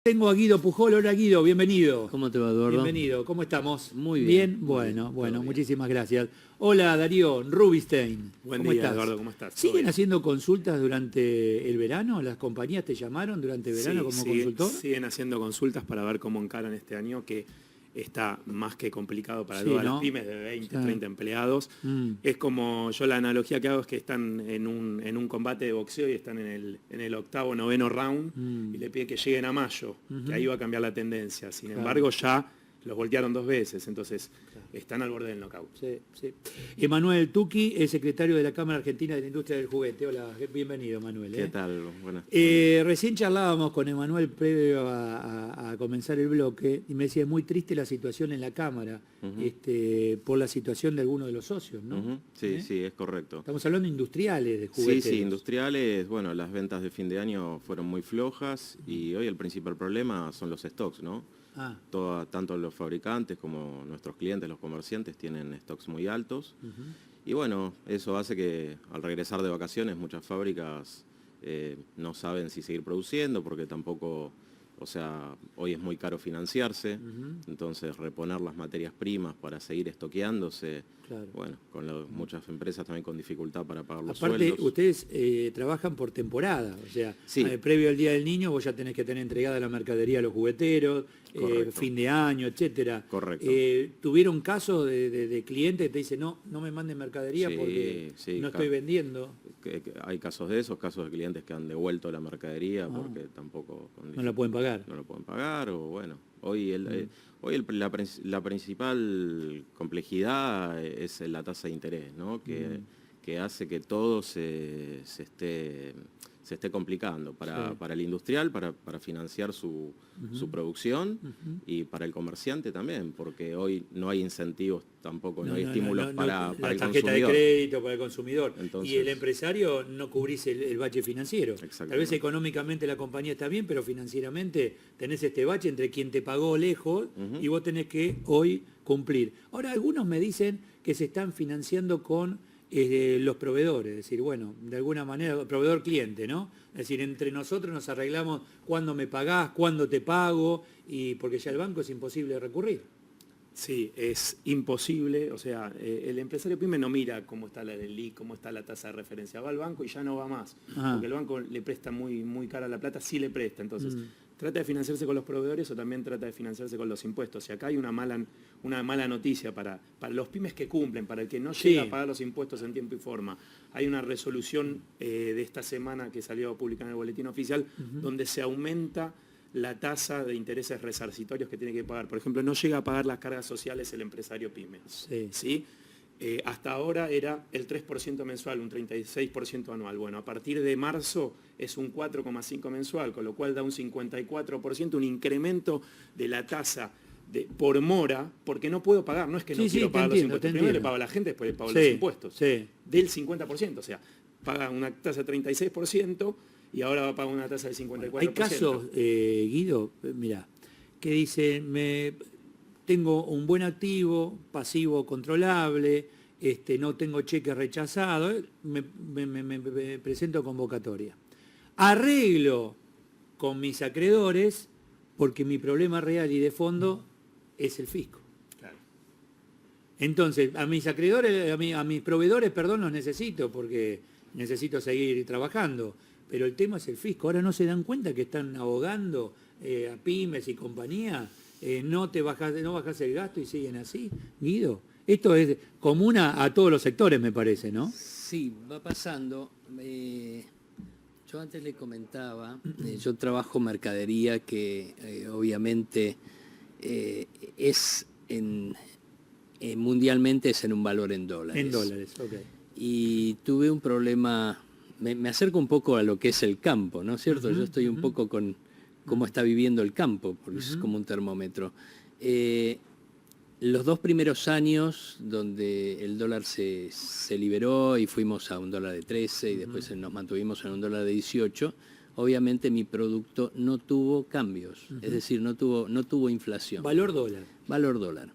Tengo a Guido Pujol. Hola Guido, bienvenido. ¿Cómo te va, Eduardo? Bienvenido, ¿cómo estamos? Muy bien. Bueno, Bien. muchísimas gracias. Hola Darío Rubinstein. Buen ¿Cómo día, estás? Eduardo, ¿cómo estás? ¿Siguen haciendo consultas durante el verano? ¿Las compañías te llamaron durante el verano como consultor? Siguen haciendo consultas para ver cómo encaran este año, que está más que complicado para Sí, todas ¿no? las pymes de 20, 30 empleados. Mm. Es como, yo la analogía que hago es que están en un combate de boxeo y están en el octavo, noveno round y le pide que lleguen a mayo, que ahí va a cambiar la tendencia. Sin embargo, ya los voltearon 2 veces, entonces están al borde del knockout. Sí, sí. Emanuel Tuqui es secretario de la Cámara Argentina de la Industria del Juguete. Hola, bienvenido, Manuel. ¿Qué tal? Buenas. Recién charlábamos con Emanuel previo a comenzar el bloque y me decía, es muy triste la situación en la Cámara, por la situación de algunos de los socios, ¿no? Sí, sí, es correcto. Estamos hablando de industriales, de juguetes. Sí, industriales. Bueno, las ventas de fin de año fueron muy flojas y hoy el principal problema son los stocks, ¿no? Tanto los fabricantes como nuestros clientes, los comerciantes, tienen stocks muy altos. Y bueno, eso hace que al regresar de vacaciones muchas fábricas no saben si seguir produciendo porque tampoco, o sea, hoy es muy caro financiarse, entonces reponer las materias primas para seguir estoqueándose, claro. Bueno, muchas empresas también con dificultad para pagar los sueldos. Aparte, ustedes trabajan por temporada, o sea, sí. Previo al Día del Niño vos ya tenés que tener entregada la mercadería a los jugueteros, fin de año, etcétera. Correcto. ¿Tuvieron casos de clientes que te dicen, no me manden mercadería porque no estoy vendiendo? Hay casos de esos, casos de clientes que han devuelto la mercadería porque tampoco... No la pueden pagar. No lo pueden pagar, o bueno, hoy la principal complejidad es la tasa de interés, ¿no? Que hace que todo se esté complicando para el industrial, para financiar su producción y para el comerciante también, porque hoy no hay incentivos tampoco, no hay estímulos para el consumidor. La tarjeta de crédito para el consumidor. Entonces, y el empresario no cubrís el bache financiero. Tal vez económicamente la compañía está bien, pero financieramente tenés este bache entre quien te pagó lejos y vos tenés que hoy cumplir. Ahora, algunos me dicen que se están financiando con los proveedores, es decir, bueno, de alguna manera, proveedor cliente, ¿no? Es decir, entre nosotros nos arreglamos cuándo me pagás, cuándo te pago, y porque ya el banco es imposible de recurrir. Sí, es imposible, o sea, el empresario pyme no mira cómo está la LELIQ, cómo está la tasa de referencia, va al banco y ya no va más, porque el banco le presta muy, muy cara la plata, sí le presta, entonces trata de financiarse con los proveedores o también trata de financiarse con los impuestos. Y acá hay una mala noticia para los pymes que cumplen, para el que no llega a pagar los impuestos en tiempo y forma. Hay una resolución de esta semana que salió publicada en el boletín oficial donde se aumenta la tasa de intereses resarcitorios que tiene que pagar. Por ejemplo, no llega a pagar las cargas sociales el empresario pyme. ¿Sí? Hasta ahora era el 3% mensual, un 36% anual. Bueno, a partir de marzo es un 4,5% mensual, con lo cual da un 54%, un incremento de la tasa por mora, porque no puedo pagar, no es que no quiero pagar los impuestos. Primero le pago a la gente, después le pago los impuestos. Del 50%, o sea, paga una tasa de 36% y ahora va a pagar una tasa del 54%. Hay casos, Guido, mira, que dicen, tengo un buen activo, pasivo controlable, no tengo cheques rechazados, me presento convocatoria. Arreglo con mis acreedores porque mi problema real y de fondo es el fisco. Claro. Entonces, a mis acreedores, a mis proveedores, los necesito porque necesito seguir trabajando, pero el tema es el fisco. Ahora no se dan cuenta que están ahogando a pymes y compañías. No bajás el gasto y siguen así, Guido. Esto es común a todos los sectores, me parece, ¿no? Sí, va pasando. Yo antes le comentaba, yo trabajo mercadería que obviamente es mundialmente es en un valor en dólares. En dólares, ok. Y tuve un problema, me acerco un poco a lo que es el campo, ¿no es cierto? Yo estoy un poco con cómo está viviendo el campo, porque es como un termómetro. Los 2 primeros años donde el dólar se liberó y fuimos a un dólar de 13 y después nos mantuvimos en un dólar de 18, obviamente mi producto no tuvo cambios, es decir, no tuvo inflación. Valor dólar. Valor dólar.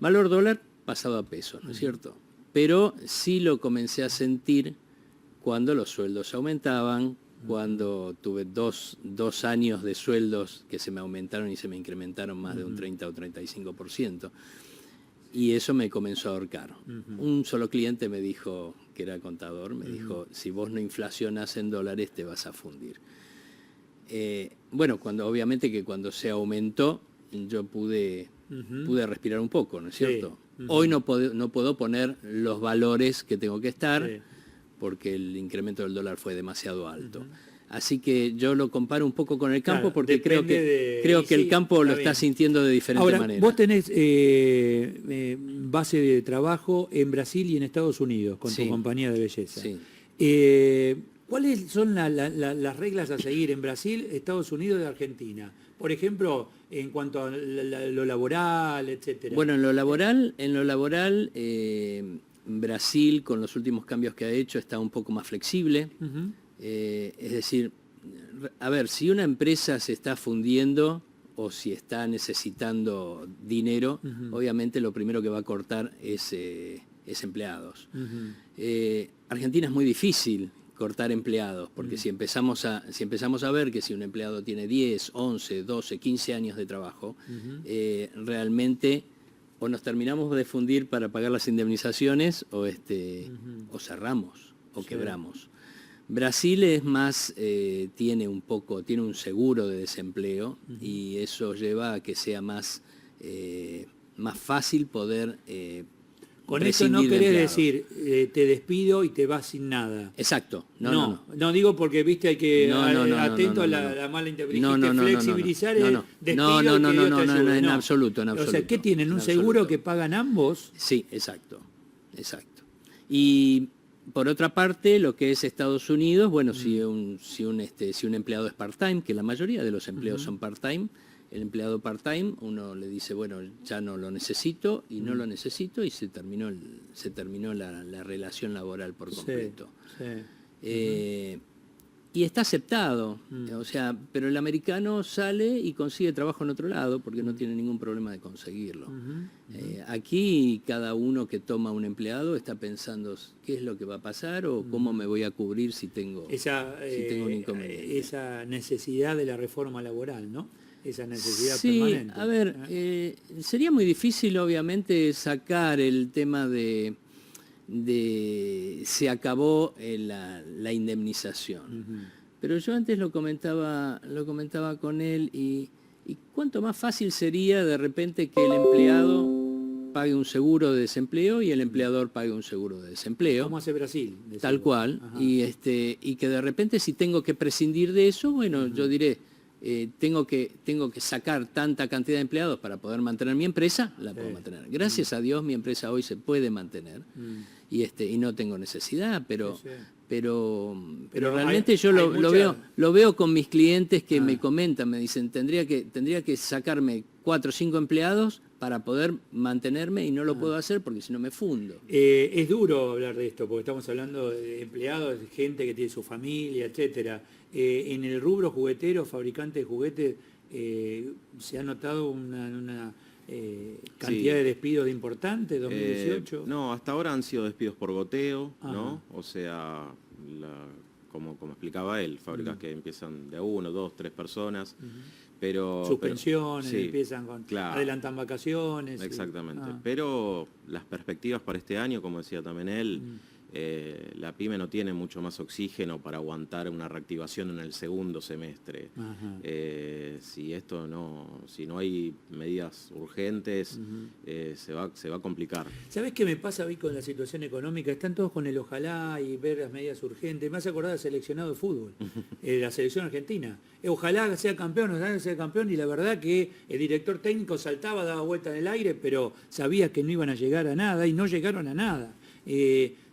Valor dólar pasado a peso, ¿no es cierto? Pero sí lo comencé a sentir cuando los sueldos aumentaban, cuando tuve dos años de sueldos que se me aumentaron y se me incrementaron más de un 30 o 35%. Y eso me comenzó a ahorcar. Un solo cliente me dijo, que era contador, me dijo, si vos no inflacionás en dólares te vas a fundir. Bueno, obviamente que cuando se aumentó, yo pude respirar un poco, ¿no es cierto? Sí. Hoy no puedo poner los valores que tengo que estar, porque el incremento del dólar fue demasiado alto. Así que yo lo comparo un poco con el campo, porque creo que el campo lo está sintiendo de diferente manera. Vos tenés base de trabajo en Brasil y en Estados Unidos, con tu compañía de belleza. Sí. ¿Cuáles son las reglas a seguir en Brasil, Estados Unidos y Argentina? Por ejemplo, en cuanto a lo laboral, etcétera. Bueno, en lo laboral, Brasil, con los últimos cambios que ha hecho, está un poco más flexible. Es decir, a ver, si una empresa se está fundiendo o si está necesitando dinero, obviamente lo primero que va a cortar es empleados. Argentina es muy difícil cortar empleados, porque si empezamos a ver que si un empleado tiene 10, 11, 12, 15 años de trabajo, realmente o nos terminamos de fundir para pagar las indemnizaciones o cerramos o quebramos. Brasil es más, tiene un seguro de desempleo y eso lleva a que sea más fácil poder con eso no querés decir, te despido y te vas sin nada. Exacto. No digo porque, viste, hay que atento a la mala interpretación. Flexibilizar el despido en absoluto. O sea, ¿qué tienen? ¿Un seguro que pagan ambos? Sí, exacto. Y por otra parte, lo que es Estados Unidos, bueno, si un empleado es part-time, que la mayoría de los empleos son part-time, el empleado part-time, uno le dice, bueno, ya no lo necesito y no lo necesito y se terminó la relación laboral por completo. Y está aceptado, o sea, pero el americano sale y consigue trabajo en otro lado porque no tiene ningún problema de conseguirlo. Aquí cada uno que toma un empleado está pensando qué es lo que va a pasar o cómo me voy a cubrir si tengo un inconveniente. Esa necesidad de la reforma laboral, ¿no? Esa necesidad permanente. A ver, sería muy difícil obviamente sacar el tema de se acabó la indemnización. Pero yo antes lo comentaba con él y cuánto más fácil sería de repente que el empleado pague un seguro de desempleo y el empleador pague un seguro de desempleo. ¿Cómo hace Brasil? Tal cual. Y que de repente si tengo que prescindir de eso, bueno, yo diré, tengo que sacar tanta cantidad de empleados para poder mantener mi empresa, la puedo mantener. Gracias a Dios mi empresa hoy se puede mantener y no tengo necesidad, pero realmente yo lo veo con mis clientes que me comentan, me dicen, tendría que sacarme 4 o 5 empleados para poder mantenerme y no lo puedo hacer porque si no me fundo. Es duro hablar de esto porque estamos hablando de empleados, de gente que tiene su familia, etcétera. En el rubro juguetero, fabricante de juguetes, ¿se ha notado una cantidad de despidos importantes 2018? No, hasta ahora han sido despidos por goteo, ¿no? O sea, como explicaba él, fábricas que empiezan de 1, 2, 3 personas. Suspensiones, empiezan con adelantan vacaciones. Exactamente. Pero las perspectivas para este año, como decía también él, la pyme no tiene mucho más oxígeno para aguantar una reactivación en el segundo semestre. Si no hay medidas urgentes, se va a complicar. ¿Sabés qué me pasa hoy con la situación económica? Están todos con el ojalá y ver las medidas urgentes. Me hace acordar del seleccionado de fútbol, la selección argentina. Ojalá sea campeón, y la verdad que el director técnico saltaba, daba vuelta en el aire, pero sabía que no iban a llegar a nada y no llegaron a nada.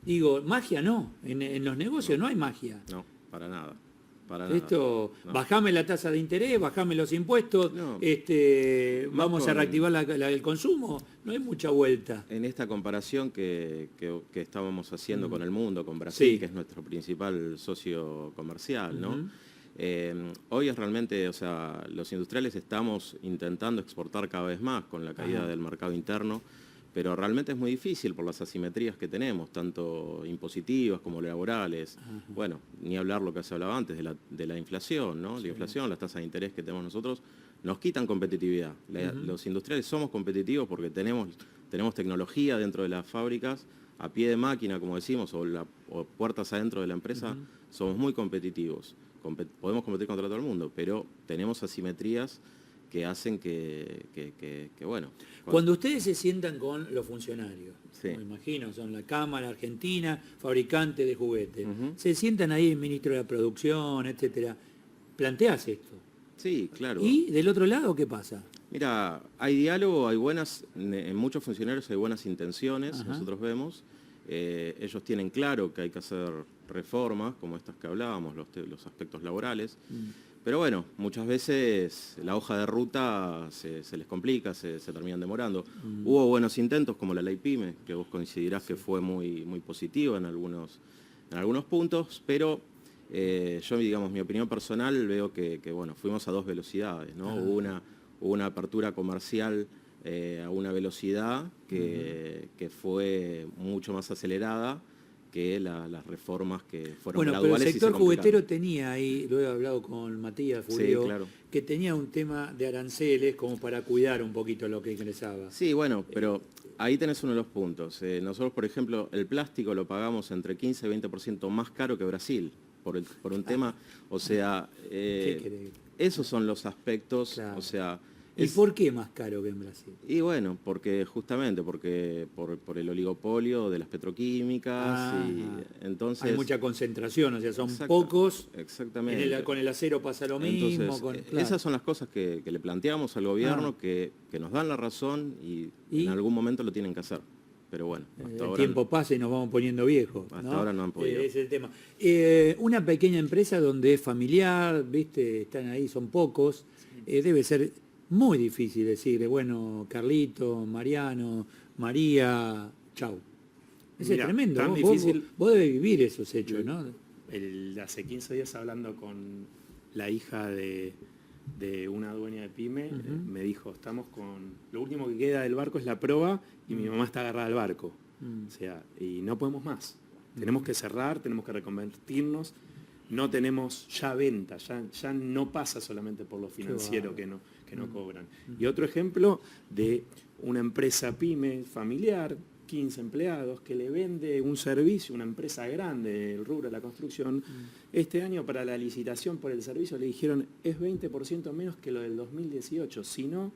Digo, magia no, en los negocios no hay magia. No, para nada. Bajame la tasa de interés, bajame los impuestos, vamos a reactivar el consumo, no hay mucha vuelta. En esta comparación que estábamos haciendo con el mundo, con Brasil, que es nuestro principal socio comercial, ¿no? Hoy es realmente, o sea, los industriales estamos intentando exportar cada vez más con la caída del mercado interno, pero realmente es muy difícil por las asimetrías que tenemos, tanto impositivas como laborales. Ajá. Bueno, ni hablar lo que se hablaba antes de la inflación, ¿no? Sí. La inflación, las tasas de interés que tenemos nosotros, nos quitan competitividad. Los industriales somos competitivos porque tenemos tecnología dentro de las fábricas, a pie de máquina, como decimos, o puertas adentro de la empresa, somos muy competitivos. Podemos competir contra todo el mundo, pero tenemos asimetrías que hacen que bueno... Cuando ustedes se sientan con los funcionarios, sí. Me imagino, son la Cámara Argentina, fabricante de juguetes, se sientan ahí el ministro de la Producción, etcétera, ¿planteás esto? Sí, claro. ¿Y del otro lado qué pasa? Mira, hay diálogo, en muchos funcionarios hay buenas intenciones, ajá, nosotros vemos. Ellos tienen claro que hay que hacer reformas, como estas que hablábamos, los aspectos laborales. Pero bueno, muchas veces la hoja de ruta se les complica, se terminan demorando. Hubo buenos intentos, como la ley PYME, que vos coincidirás que fue muy, muy positiva en algunos puntos, pero yo, digamos, mi opinión personal, veo que bueno, fuimos a dos velocidades, ¿no? Hubo una apertura comercial a una velocidad que fue mucho más acelerada que las reformas que fueron graduales. Bueno, pero el sector juguetero tenía ahí, lo he hablado con Matías Furio, sí, claro, que tenía un tema de aranceles como para cuidar un poquito lo que ingresaba. Sí, bueno, pero ahí tenés uno de los puntos. Nosotros, por ejemplo, el plástico lo pagamos entre 15 y 20% más caro que Brasil, por un tema, o sea, esos son los aspectos, claro, o sea... ¿Y por qué más caro que en Brasil? Y bueno, justamente por el oligopolio de las petroquímicas, y entonces... Hay mucha concentración, o sea, son pocos. Exactamente. Con el acero pasa lo mismo. Entonces, claro, esas son las cosas que le planteamos al gobierno, que nos dan la razón y en algún momento lo tienen que hacer. Pero bueno, hasta ahora... El tiempo pasa y nos vamos poniendo viejos. Hasta ahora no han podido. Es el tema. Una pequeña empresa donde es familiar, ¿viste? Están ahí, son pocos. Debe ser muy difícil decirle, bueno, Carlito, Mariano, María, chau. Es tremendo. Tan difícil. Vos debés vivir esos hechos, ¿no? Hace 15 días hablando con la hija de una dueña de pyme, me dijo, estamos con... Lo último que queda del barco es la proa y mi mamá está agarrada al barco. O sea, y no podemos más. Tenemos que cerrar, tenemos que reconvertirnos. No tenemos ya venta, ya no pasa solamente por lo financiero que no cobran. Y otro ejemplo de una empresa pyme familiar, 15 empleados, que le vende un servicio, una empresa grande del rubro de la construcción, este año para la licitación por el servicio le dijeron es 20% menos que lo del 2018, si no,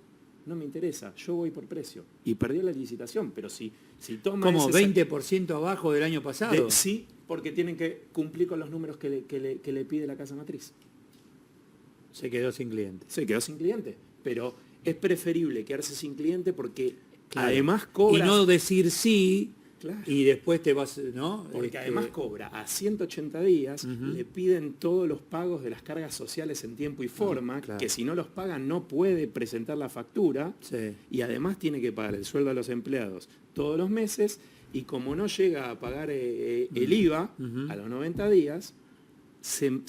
no me interesa, yo voy por precio. Y perdió la licitación, pero si toma... ¿Cómo? ¿20% abajo del año pasado? Sí, porque tienen que cumplir con los números que le pide la casa matriz. Se quedó sin cliente. Se quedó sin cliente, pero es preferible quedarse sin cliente porque además cobra... Y no decir sí, claro, y después te vas, ¿no? Porque además cobra a 180 días, le piden todos los pagos de las cargas sociales en tiempo y forma, claro, que si no los paga no puede presentar la factura, y además tiene que pagar el sueldo a los empleados todos los meses, y como no llega a pagar el IVA a los 90 días, se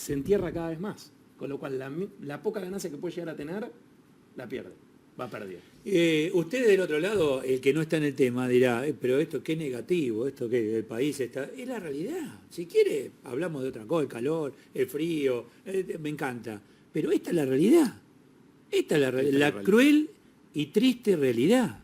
entierra cada vez más. Con lo cual la poca ganancia que puede llegar a tener, la pierde, va perdiendo. Usted del otro lado, el que no está en el tema, dirá, pero esto qué negativo, esto que el país está... Es la realidad. Si quiere, hablamos de otra cosa, el calor, el frío, me encanta. Pero esta es la realidad. Esta es la realidad. La cruel y triste realidad.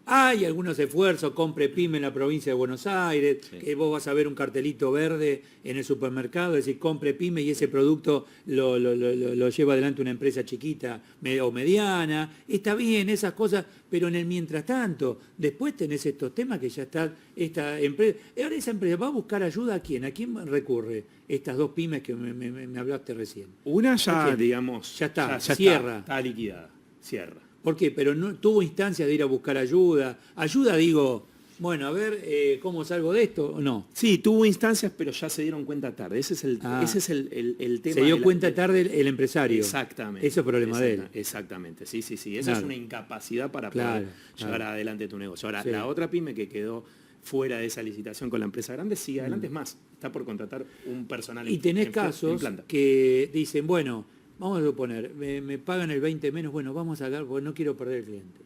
Hay algunos esfuerzos, compre pyme en la provincia de Buenos Aires, que vos vas a ver un cartelito verde en el supermercado, es decir, compre pyme y ese producto lo lleva adelante una empresa chiquita o mediana. Está bien esas cosas, pero en el mientras tanto, después tenés estos temas que ya está esta empresa. Ahora esa empresa va a buscar ayuda ¿a quién? ¿A quién recurre? Estas dos pymes que me hablaste recién. Una ya, digamos, ya está, cierra. Está liquidada, cierra. ¿Por qué? Pero no tuvo instancia de ir a buscar ayuda. Ayuda, digo, bueno, a ver, ¿cómo salgo de esto? No. Sí, tuvo instancias, pero ya se dieron cuenta tarde. Ese es el tema. Se dio cuenta tarde el empresario. Exactamente. Ese es el problema de él. Exactamente, sí. Esa es una incapacidad para poder llevar adelante tu negocio. Ahora, la otra pyme que quedó fuera de esa licitación con la empresa grande sigue adelante. Es más, está por contratar un personal y tenés casos que dicen, bueno, vamos a suponer, me pagan el 20 menos, bueno, vamos a sacar porque no quiero perder el cliente.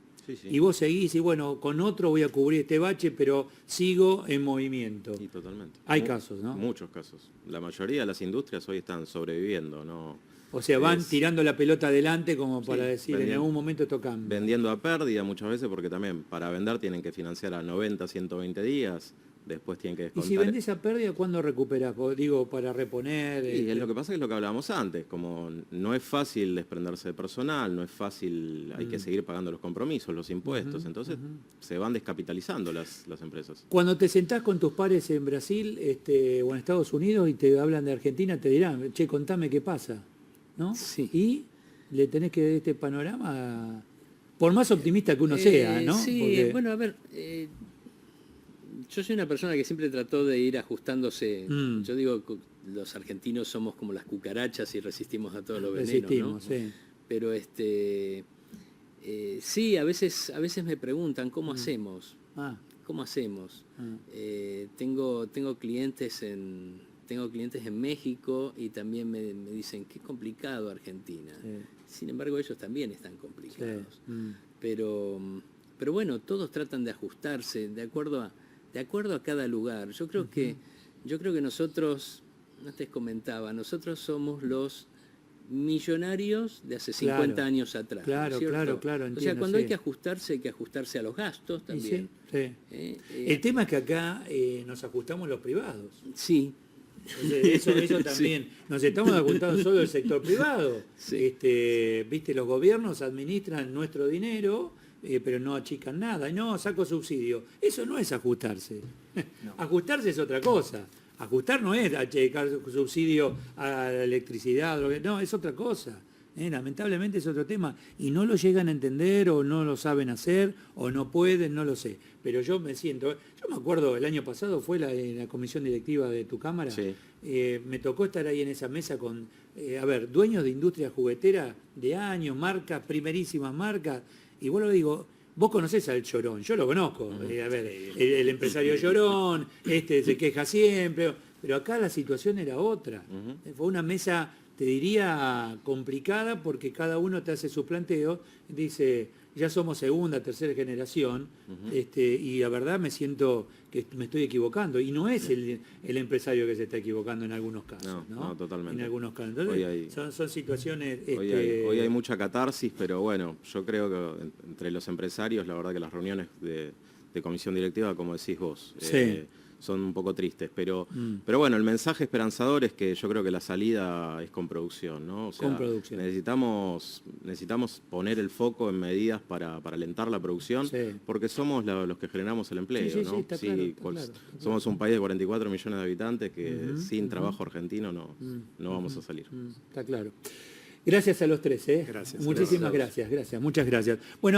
y vos seguís y bueno, con otro voy a cubrir este bache, pero sigo en movimiento. Y totalmente. Hay casos, ¿no? Muchos casos. La mayoría de las industrias hoy están sobreviviendo, ¿no? O sea, van tirando la pelota adelante como para decir, en algún momento esto cambia. Vendiendo a pérdida muchas veces porque también para vender tienen que financiar a 90, 120 días, después tienen que descontar. ¿Y si vendés a pérdida, cuándo recuperás? Digo, para reponer. Y lo que pasa es lo que hablábamos antes, como no es fácil desprenderse de personal, no es fácil, hay que seguir pagando los compromisos, los impuestos, entonces se van descapitalizando las empresas. Cuando te sentás con tus pares en Brasil o en Estados Unidos y te hablan de Argentina, te dirán, che, contame qué pasa, ¿no? Sí. Y le tenés que dar este panorama, por más optimista que uno sea, ¿no? Sí, porque... bueno, a ver, yo soy una persona que siempre trató de ir ajustándose. Yo digo, los argentinos somos como las cucarachas y resistimos a todos los venenos, ¿no? Sí. Pero sí, a veces me preguntan, ¿cómo hacemos? ¿Cómo hacemos? Tengo clientes en México y también me dicen, qué complicado Argentina. Sí. Sin embargo, ellos también están complicados. Sí. Pero bueno, todos tratan de ajustarse de acuerdo a cada lugar. Yo creo que nosotros, antes comentaba, nosotros somos los millonarios de hace 50 años atrás. Claro, ¿cierto? claro. Entiendo, o sea, cuando hay que ajustarse a los gastos también. Sí. El tema es que acá nos ajustamos los privados. Sí. Eso también. Sí. Nos estamos ajustando solo el sector privado. Sí. Viste, los gobiernos administran nuestro dinero, pero no achican nada. No, saco subsidio. Eso no es ajustarse. No. Ajustarse es otra cosa. Ajustar no es achicar subsidio a la electricidad. No, es otra cosa. Lamentablemente es otro tema. Y no lo llegan a entender o no lo saben hacer o no pueden, no lo sé. Pero yo me siento... Yo me acuerdo, el año pasado fue la comisión directiva de tu cámara. Sí. Me tocó estar ahí en esa mesa con, dueños de industria juguetera de años, marcas, primerísimas marcas. Y vos lo digo, vos conocés al Llorón, yo lo conozco. El empresario Llorón, se queja siempre. Pero acá la situación era otra. Fue una mesa, te diría, complicada porque cada uno te hace su planteo. Dice, ya somos segunda, tercera generación, y la verdad me siento que me estoy equivocando. Y no es el empresario que se está equivocando en algunos casos. No, totalmente. En algunos casos. Entonces, son situaciones... Hoy hay mucha catarsis, pero bueno, yo creo que entre los empresarios, la verdad que las reuniones de comisión directiva, como decís vos, son un poco tristes, pero bueno, el mensaje esperanzador es que yo creo que la salida es con producción, ¿no? O sea, con producción. Necesitamos poner el foco en medidas para alentar la producción, porque somos los que generamos el empleo, ¿no? Está claro. Somos un país de 44 millones de habitantes que sin trabajo argentino no vamos a salir. Está claro. Gracias a los tres, Gracias. Muchísimas gracias. Muchas gracias. Bueno.